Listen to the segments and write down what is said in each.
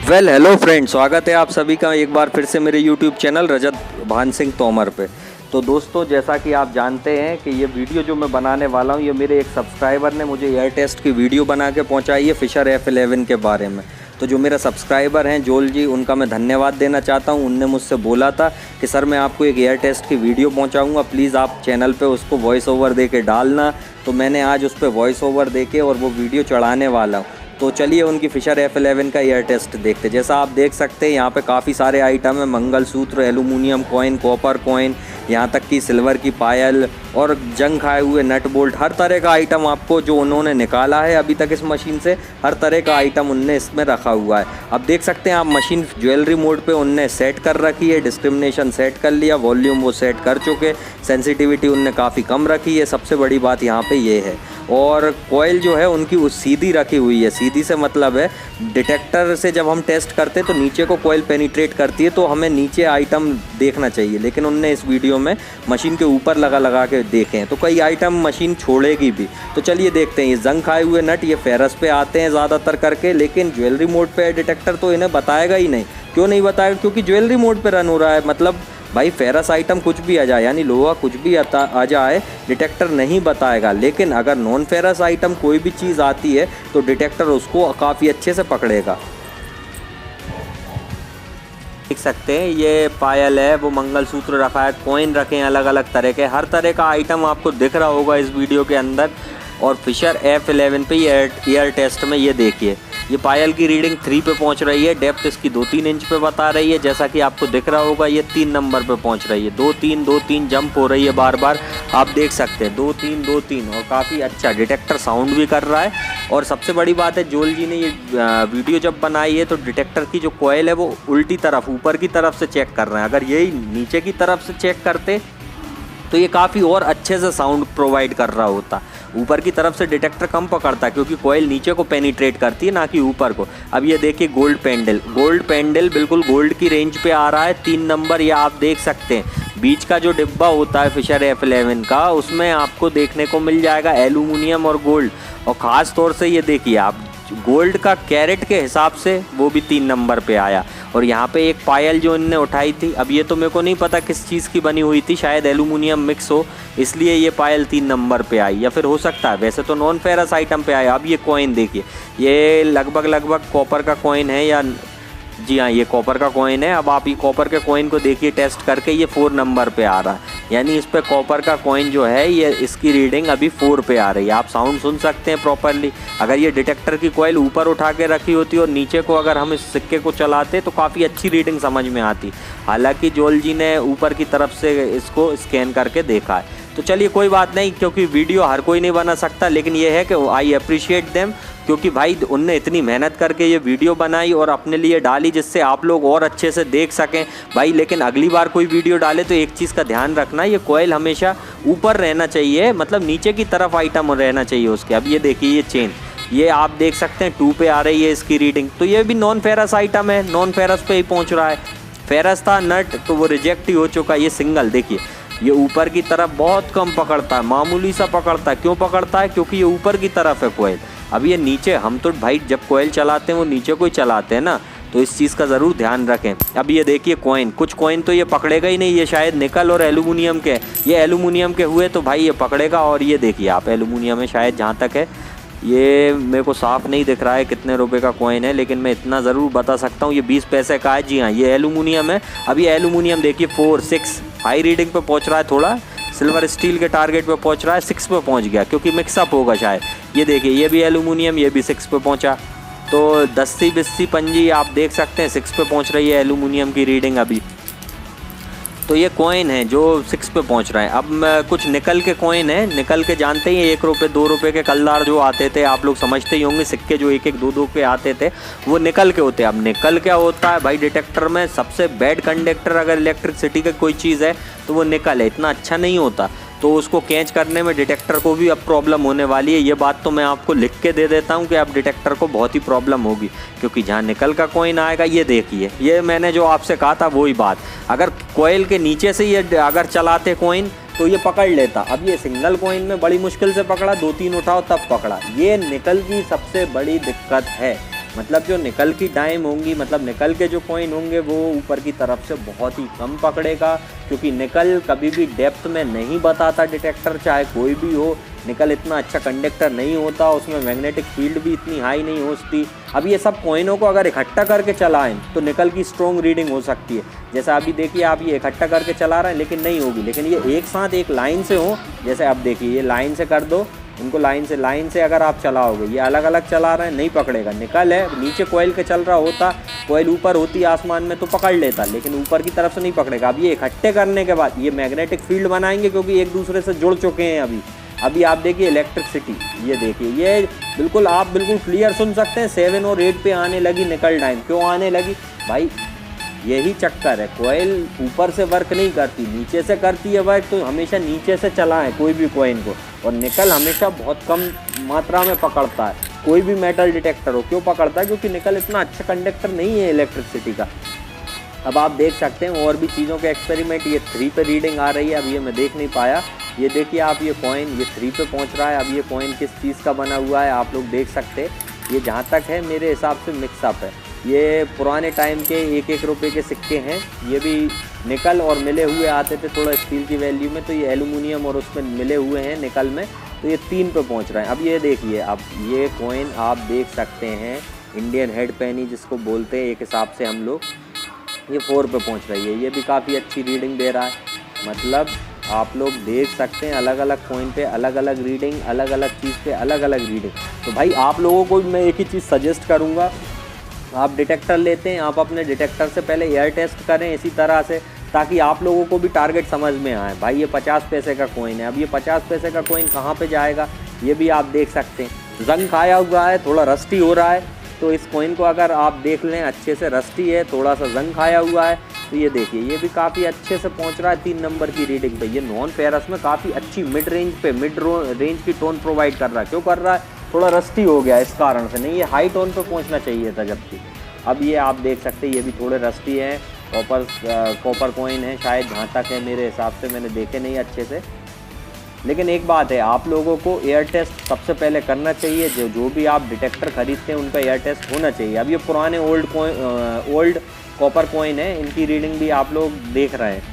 Hello friend, स्वागत है आप सभी का एक बार फिर से मेरे यूट्यूब चैनल रजत भान सिंह तोमर पे। तो दोस्तों, जैसा कि आप जानते हैं कि ये वीडियो जो मैं बनाने वाला हूँ, ये मेरे एक सब्सक्राइबर ने मुझे एयर टेस्ट की वीडियो बना के पहुँचाई है फिशर F11 के बारे में। तो जो मेरा सब्सक्राइबर हैं जोल जी, उनका मैं धन्यवाद देना चाहता हूँ। उनने मुझसे बोला था कि सर मैं आपको एक एयर टेस्ट की वीडियो पहुँचाऊँगा, प्लीज़ आप चैनल पे उसको वॉइस ओवर दे के डालना। तो मैंने आज उस पर वॉइस ओवर दे के और वो वीडियो चढ़ाने वाला हूँ। तो चलिए उनकी फिशर F11 का एयर टेस्ट देखते। जैसा आप देख सकते हैं यहाँ पे काफ़ी सारे आइटम है, mangalsutra, aluminium coin, copper coin, यहाँ तक कि सिल्वर की पायल और जंग खाए हुए नट बोल्ट, हर तरह का आइटम आपको जो उन्होंने निकाला है अभी तक इस मशीन से, हर तरह का आइटम उनने इसमें रखा हुआ है। अब देख सकते हैं आप मशीन ज्वेलरी मोड पे उनने सेट कर रखी है, डिस्क्रिमिनेशन सेट कर लिया, वॉल्यूम वो सेट कर चुके, सेंसिटिविटी उनने काफ़ी कम रखी है, सबसे बड़ी बात यहाँ पे ये है। और कॉइल जो है उनकी उस सीधी रखी हुई है। सीधी से मतलब है डिटेक्टर से जब हम टेस्ट करते हैं तो नीचे को कॉइल पेनिट्रेट करती है, तो हमें नीचे आइटम देखना चाहिए, लेकिन उनने इस वीडियो में मशीन के ऊपर लगा के देखे हैं, तो कई आइटम मशीन छोड़ेगी भी। तो चलिए देखते हैं। ये जंग खाए हुए नट ये फेरस पे आते हैं ज़्यादातर करके, लेकिन ज्वेलरी मोड पे डिटेक्टर तो इन्हें बताएगा ही नहीं। क्यों नहीं बताएगा? क्योंकि ज्वेलरी मोड पे रन हो रहा है। मतलब भाई फेरस आइटम कुछ भी आ जाए, यानी लोहा कुछ भी आ जाए, डिटेक्टर नहीं बताएगा। लेकिन अगर नॉन फेरस आइटम कोई भी चीज़ आती है तो डिटेक्टर उसको काफ़ी अच्छे से पकड़ेगा। देख सकते हैं ये पायल है, वो मंगलसूत्र रखा है, कॉइन रखे हैं अलग अलग तरह के, हर तरह का आइटम आपको दिख रहा होगा इस वीडियो के अंदर। और फिशर F11 पे एयर टेस्ट में ये देखिए, ये पायल की रीडिंग 3 पे पहुंच रही है, डेप्थ इसकी 2-3 इंच पे बता रही है। जैसा कि आपको दिख रहा होगा ये 3 नंबर पे पहुंच रही है, 2-3 जंप हो रही है बार बार, आप देख सकते हैं 2-3 और काफ़ी अच्छा डिटेक्टर साउंड भी कर रहा है। और सबसे बड़ी बात है, जोल जी ने ये वीडियो जब बनाई है तो डिटेक्टर की जो कॉइल है वो उल्टी तरफ ऊपर की तरफ से चेक कर रहे हैं। अगर यही नीचे की तरफ से चेक करते तो ये काफ़ी और अच्छे से साउंड प्रोवाइड कर रहा होता। ऊपर की तरफ से डिटेक्टर कम पकड़ता है क्योंकि कॉइल नीचे को पेनिट्रेट करती है, ना कि ऊपर को। अब ये देखिए गोल्ड पेंडल बिल्कुल गोल्ड की रेंज पे आ रहा है, 3 नंबर। ये आप देख सकते हैं बीच का जो डिब्बा होता है फिशर F11 का, उसमें आपको देखने को मिल जाएगा एल्यूमिनियम और गोल्ड। और ख़ास तौर से ये देखिए आप, गोल्ड का कैरेट के हिसाब से वो भी 3 नंबर पे आया। और यहाँ पे एक पायल जो इनने उठाई थी, अब ये तो मेरे को नहीं पता किस चीज़ की बनी हुई थी, शायद एल्यूमिनियम मिक्स हो, इसलिए ये पायल 3 नंबर पे आई, या फिर हो सकता है वैसे तो नॉन फेरस आइटम पे आया। अब ये कॉइन देखिए, ये लगभग कॉपर का कॉइन है, या जी हाँ ये कॉपर का कॉइन है। अब आप ये कॉपर के कॉइन को देखिए टेस्ट करके, ये 4 नंबर पे आ रहा है, यानी इस पे कॉपर का कॉइन जो है ये इसकी रीडिंग अभी 4 पे आ रही है। आप साउंड सुन सकते हैं प्रॉपरली। अगर ये डिटेक्टर की कॉइल ऊपर उठा के रखी होती और नीचे को अगर हम इस सिक्के को चलाते तो काफ़ी अच्छी रीडिंग समझ में आती। हालांकि जोल जी ने ऊपर की तरफ से इसको स्कैन करके देखा है। तो चलिए कोई बात नहीं, क्योंकि वीडियो हर कोई नहीं बना सकता, लेकिन ये है कि आई अप्रिशिएट देम, क्योंकि भाई उनने इतनी मेहनत करके ये वीडियो बनाई और अपने लिए डाली जिससे आप लोग और अच्छे से देख सकें भाई। लेकिन अगली बार कोई वीडियो डाले तो एक चीज़ का ध्यान रखना, ये कॉइल हमेशा ऊपर रहना चाहिए, मतलब नीचे की तरफ आइटम रहना चाहिए उसके। अब ये देखिए ये चेन, ये आप देख सकते हैं 2 पे आ रही है इसकी रीडिंग, तो ये भी नॉन फेरस आइटम है, नॉन फेरस पे ही पहुँच रहा है। फेरस था नट तो वो रिजेक्ट ही हो चुका। ये सिंगल देखिए, ये ऊपर की तरफ बहुत कम पकड़ता है, मामूली सा पकड़ता है। क्यों पकड़ता है? क्योंकि ये ऊपर की तरफ है कॉइल। अब ये नीचे, हम तो भाई जब कॉइल चलाते हैं वो नीचे को ही चलाते हैं ना, तो इस चीज़ का ज़रूर ध्यान रखें। अब ये देखिए कॉइन, कुछ कॉइन तो ये पकड़ेगा ही नहीं, ये शायद निकल और एल्यूमिनियम के, ये एल्यूमिनियम के हुए तो भाई ये पकड़ेगा। और ये देखिए आप एल्यूमिनियम है शायद, जहाँ तक है ये मेरे को साफ़ नहीं दिख रहा है कितने रुपए का कॉइन है, लेकिन मैं इतना ज़रूर बता सकता हूँ ये 20 पैसे का है। जी हाँ ये एल्यूमिनियम है। अब ये एल्यूमिनियम देखिए 4-6 हाई रीडिंग पे पहुँच रहा है, थोड़ा सिल्वर स्टील के टारगेट पे पहुँच रहा है, 6 पे पहुँच गया क्योंकि मिक्सअप होगा शायद। ये देखिए ये भी एल्यूमिनियम, ये भी 6 पे पहुँचा, तो 10-20 पंजी आप देख सकते हैं 6 पे पहुँच रही है एल्यूमिनियम की रीडिंग अभी। तो ये कॉइन है जो 6 पे पहुंच रहा है। अब कुछ निकल के कॉइन है, निकल के जानते ही 1 रुपये 2 रुपये के कलदार जो आते थे, आप लोग समझते ही होंगे, सिक्के जो 1-1 2-2 के आते थे वो निकल के होते हैं। अब निकल क्या होता है भाई, डिटेक्टर में सबसे बैड कंडक्टर अगर इलेक्ट्रिसिटी का कोई चीज़ है तो वो निकल है, इतना अच्छा नहीं होता। तो उसको कैच करने में डिटेक्टर को भी अब प्रॉब्लम होने वाली है। ये बात तो मैं आपको लिख के दे देता हूँ कि अब डिटेक्टर को बहुत ही प्रॉब्लम होगी, क्योंकि जहाँ निकल का कॉइन आएगा, ये देखिए, ये मैंने जो आपसे कहा था वही बात, अगर कॉइल के नीचे से ये अगर चलाते कॉइन तो ये पकड़ लेता। अब ये सिंगल कॉइन में बड़ी मुश्किल से पकड़ा, 2-3 उठाओ तब पकड़ा। ये निकल की सबसे बड़ी दिक्कत है मतलब जो निकल की डाइम होंगी, मतलब निकल के जो कॉइन होंगे वो ऊपर की तरफ से बहुत ही कम पकड़ेगा, क्योंकि निकल कभी भी डेप्थ में नहीं बताता डिटेक्टर, चाहे कोई भी हो। निकल इतना अच्छा कंडक्टर नहीं होता, उसमें मैग्नेटिक फील्ड भी इतनी हाई नहीं होती। अब ये सब कॉइनों को अगर इकट्ठा करके चलाएं तो निकल की स्ट्रॉन्ग रीडिंग हो सकती है। जैसा अभी देखिए आप ये इकट्ठा करके चला रहे हैं लेकिन नहीं होगी, लेकिन ये एक साथ एक लाइन से हो, जैसे अब देखिए ये लाइन से कर दो इनको, लाइन से अगर आप चलाओगे, ये अलग अलग चला रहे हैं नहीं पकड़ेगा। निकल है नीचे कोयल के चल रहा होता, कोयल ऊपर होती आसमान में तो पकड़ लेता, लेकिन ऊपर की तरफ से नहीं पकड़ेगा। अब ये इकट्ठे करने के बाद ये मैग्नेटिक फील्ड बनाएंगे क्योंकि एक दूसरे से जुड़ चुके हैं। अभी आप देखिए इलेक्ट्रिसिटी, ये देखिए ये बिल्कुल आप बिल्कुल क्लियर सुन सकते हैं 7 और 8 पे आने लगी निकल डाइम। क्यों आने लगी भाई, यही चक्कर है, कोयल ऊपर से वर्क नहीं करती, नीचे से करती है वर्क, तो हमेशा नीचे से चलाएं कोई भी कॉइन को। और निकल हमेशा बहुत कम मात्रा में पकड़ता है, कोई भी मेटल डिटेक्टर हो। क्यों पकड़ता है, क्योंकि निकल इतना अच्छा कंडक्टर नहीं है इलेक्ट्रिसिटी का। अब आप देख सकते हैं और भी चीज़ों के एक्सपेरिमेंट, ये 3 पे रीडिंग आ रही है, अब ये मैं देख नहीं पाया। ये देखिए आप ये कॉइन ये 3 पे पहुंच रहा है। अब ये कॉइन किस चीज़ का बना हुआ है आप लोग देख सकते हैं। ये जहाँ तक है मेरे हिसाब से मिक्सअप है, ये पुराने टाइम के 1-1 रुपये के सिक्के हैं। ये भी निकल और मिले हुए आते थे थोड़ा स्टील की वैल्यू में, तो ये एल्यूमिनियम और उसमें मिले हुए हैं निकल में, तो ये 3 पे पहुँच रहे हैं। अब ये देखिए, अब ये कॉइन आप देख सकते हैं इंडियन हेड पेनी जिसको बोलते हैं एक हिसाब से हम लोग, ये 4 पे पहुंच रही है। ये भी काफ़ी अच्छी रीडिंग दे रहा है। मतलब आप लोग देख सकते हैं अलग अलग कॉइन पे अलग अलग रीडिंग, अलग अलग चीज़ पे अलग अलग रीडिंग। तो भाई आप लोगों को मैं एक ही चीज़ सजेस्ट करूँगा, आप डिटेक्टर लेते हैं, आप अपने डिटेक्टर से पहले एयर टेस्ट करें इसी तरह से, ताकि आप लोगों को भी टारगेट समझ में आए। भाई ये 50 पैसे का कॉइन है, अब ये 50 पैसे का कॉइन कहाँ पे जाएगा ये भी आप देख सकते हैं। जंग खाया हुआ है, थोड़ा रस्टी हो रहा है, तो इस कॉइन को अगर आप देख लें अच्छे से, रस्टी है, थोड़ा सा जंग खाया हुआ है, तो ये देखिए ये भी काफ़ी अच्छे से पहुंच रहा है 3 नंबर की रीडिंग पे। ये नॉन फेरस में काफ़ी अच्छी मिड रेंज की टोन प्रोवाइड कर रहा है। क्यों कर रहा है, थोड़ा रस्टी हो गया इस कारण से, नहीं ये हाई टोन पे पहुंचना चाहिए था जबकि। अब ये आप देख सकते हैं ये भी थोड़े रस्टी हैं, कॉपर कॉइन है शायद, जहाँ तक है मेरे हिसाब से, मैंने देखे नहीं अच्छे से। लेकिन एक बात है, आप लोगों को एयर टेस्ट सबसे पहले करना चाहिए। जो भी आप डिटेक्टर खरीदते हैं उनका एयर टेस्ट होना चाहिए। अब ये पुराने ओल्ड कॉपर कॉइन है, इनकी रीडिंग भी आप लोग देख रहे हैं,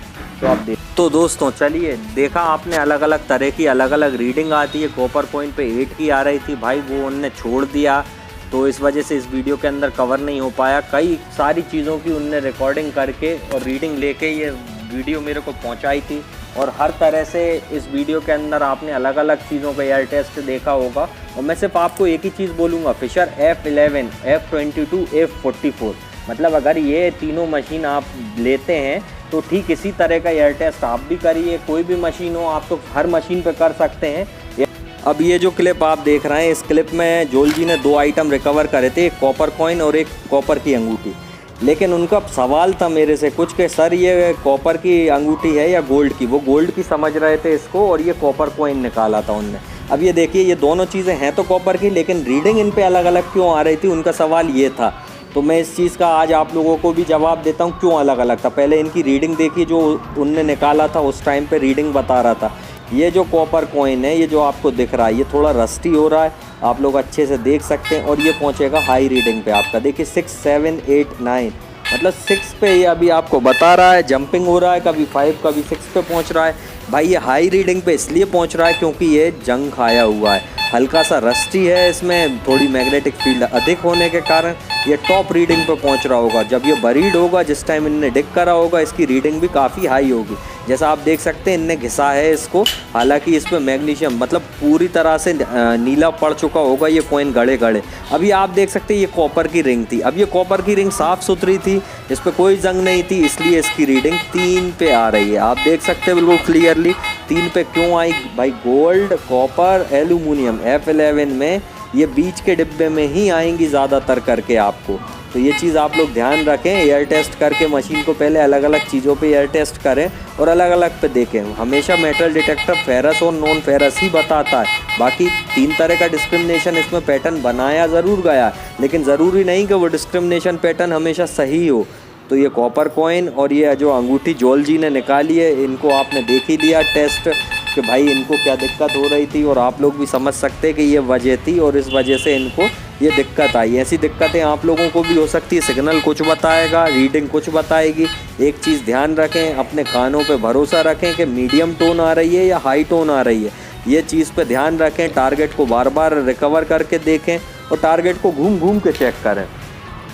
तो आप देख। तो दोस्तों चलिए, देखा आपने अलग अलग तरह की अलग अलग रीडिंग आती है। कॉपर कॉइन पे 8 की आ रही थी भाई, वो उनने छोड़ दिया, तो इस वजह से इस वीडियो के अंदर कवर नहीं हो पाया। कई सारी चीज़ों की उनने रिकॉर्डिंग करके और रीडिंग लेके ये वीडियो मेरे को पहुंचाई थी, और हर तरह से इस वीडियो के अंदर आपने अलग अलग चीज़ों का एयर टेस्ट देखा होगा। और मैं सिर्फ आपको एक ही चीज़ बोलूँगा, फिशर F11, F22, F44, मतलब अगर ये तीनों मशीन आप लेते हैं तो ठीक इसी तरह का एयर टेस्ट आप भी करिए। कोई भी मशीन हो आप तो हर मशीन पे कर सकते हैं। अब ये जो क्लिप आप देख रहे हैं, इस क्लिप में जोल जी ने 2 आइटम रिकवर करे थे, एक कॉपर कॉइन और एक कॉपर की अंगूठी। लेकिन उनका सवाल था मेरे से कुछ कि सर ये कॉपर की अंगूठी है या गोल्ड की, वो गोल्ड की समझ रहे थे इसको, और ये कॉपर कॉइन निकाला था उनने। अब ये देखिए ये दोनों चीज़ें हैं तो कॉपर की, लेकिन रीडिंग इन पे अलग अलग क्यों आ रही थी, उनका सवाल ये था। तो मैं इस चीज़ का आज आप लोगों को भी जवाब देता हूँ क्यों अलग अलग था। पहले इनकी रीडिंग देखिए, जो उनने निकाला था उस टाइम पे रीडिंग बता रहा था। ये जो कॉपर कॉइन है, ये जो आपको दिख रहा है, ये थोड़ा रस्टी हो रहा है, आप लोग अच्छे से देख सकते हैं, और ये पहुँचेगा हाई रीडिंग पे आपका। देखिए 6, 7, 8, 9, मतलब 6 पे ये अभी आपको बता रहा है, जंपिंग हो रहा है, कभी 5 कभी 6 पे पहुंच रहा है। भाई ये हाई रीडिंग पे इसलिए पहुंच रहा है क्योंकि ये जंग खाया हुआ है, हल्का सा रस्टी है, इसमें थोड़ी मैग्नेटिक फील्ड अधिक होने के कारण ये टॉप रीडिंग पे पहुंच रहा होगा। जब ये बरीड होगा, जिस टाइम इनने डिग करा होगा, इसकी रीडिंग भी काफ़ी हाई होगी। जैसा आप देख सकते हैं इनने घिसा है इसको, हालांकि इस पर मैग्नीशियम मतलब पूरी तरह से नीला पड़ चुका होगा ये कॉइन गड़े गड़े। अभी आप देख सकते हैं ये कॉपर की रिंग थी, अब ये कॉपर की रिंग साफ़ सुथरी थी, इस पर कोई जंग नहीं थी, इसलिए इसकी रीडिंग 3 पे आ रही है। आप देख सकते हैं बिल्कुल क्लियरली 3 पे क्यों आई भाई। गोल्ड, कॉपर, एल्यूमिनियम F11 में ये बीच के डिब्बे में ही आएंगी ज़्यादातर करके आपको। तो ये चीज़ आप लोग ध्यान रखें, एयर टेस्ट करके मशीन को पहले अलग अलग चीज़ों पे एयर टेस्ट करें और अलग अलग पे देखें। हमेशा मेटल डिटेक्टर फेरस और नॉन फेरस ही बताता है, बाकी 3 तरह का डिस्क्रिमिनेशन इसमें पैटर्न बनाया ज़रूर गया है, लेकिन ज़रूरी नहीं कि वो डिस्क्रिमिनेशन पैटर्न हमेशा सही हो। तो ये कॉपर कॉइन और ये जो अंगूठी जोल जी ने निकाली है, इनको आपने देख ही लिया टेस्ट कि भाई इनको क्या दिक्कत हो रही थी, और आप लोग भी समझ सकते हैं कि ये वजह थी और इस वजह से इनको ये दिक्कत आई। ऐसी दिक्कतें आप लोगों को भी हो सकती है। सिग्नल कुछ बताएगा, रीडिंग कुछ बताएगी। एक चीज़ ध्यान रखें, अपने कानों पे भरोसा रखें कि मीडियम टोन आ रही है या हाई टोन आ रही है। ये चीज़ पे ध्यान रखें। टारगेट को बार बार रिकवर करके देखें और टारगेट को घूम घूम के चेक करें,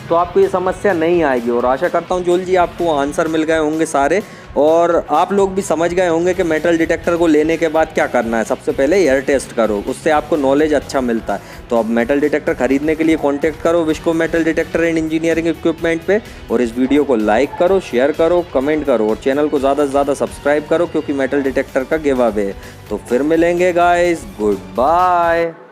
तो आपको ये समस्या नहीं आएगी। और आशा करता हूँ जोल जी आपको आंसर मिल गए होंगे सारे, और आप लोग भी समझ गए होंगे कि मेटल डिटेक्टर को लेने के बाद क्या करना है। सबसे पहले एयर टेस्ट करो, उससे आपको नॉलेज अच्छा मिलता है। तो अब मेटल डिटेक्टर खरीदने के लिए कांटेक्ट करो Vishko metal detector and engineering equipment पे, और इस वीडियो को लाइक करो, शेयर करो, कमेंट करो, और चैनल को ज़्यादा से ज़्यादा सब्सक्राइब करो, क्योंकि मेटल डिटेक्टर का गिव अवे है। तो फिर मिलेंगे गाइस, गुड बाय।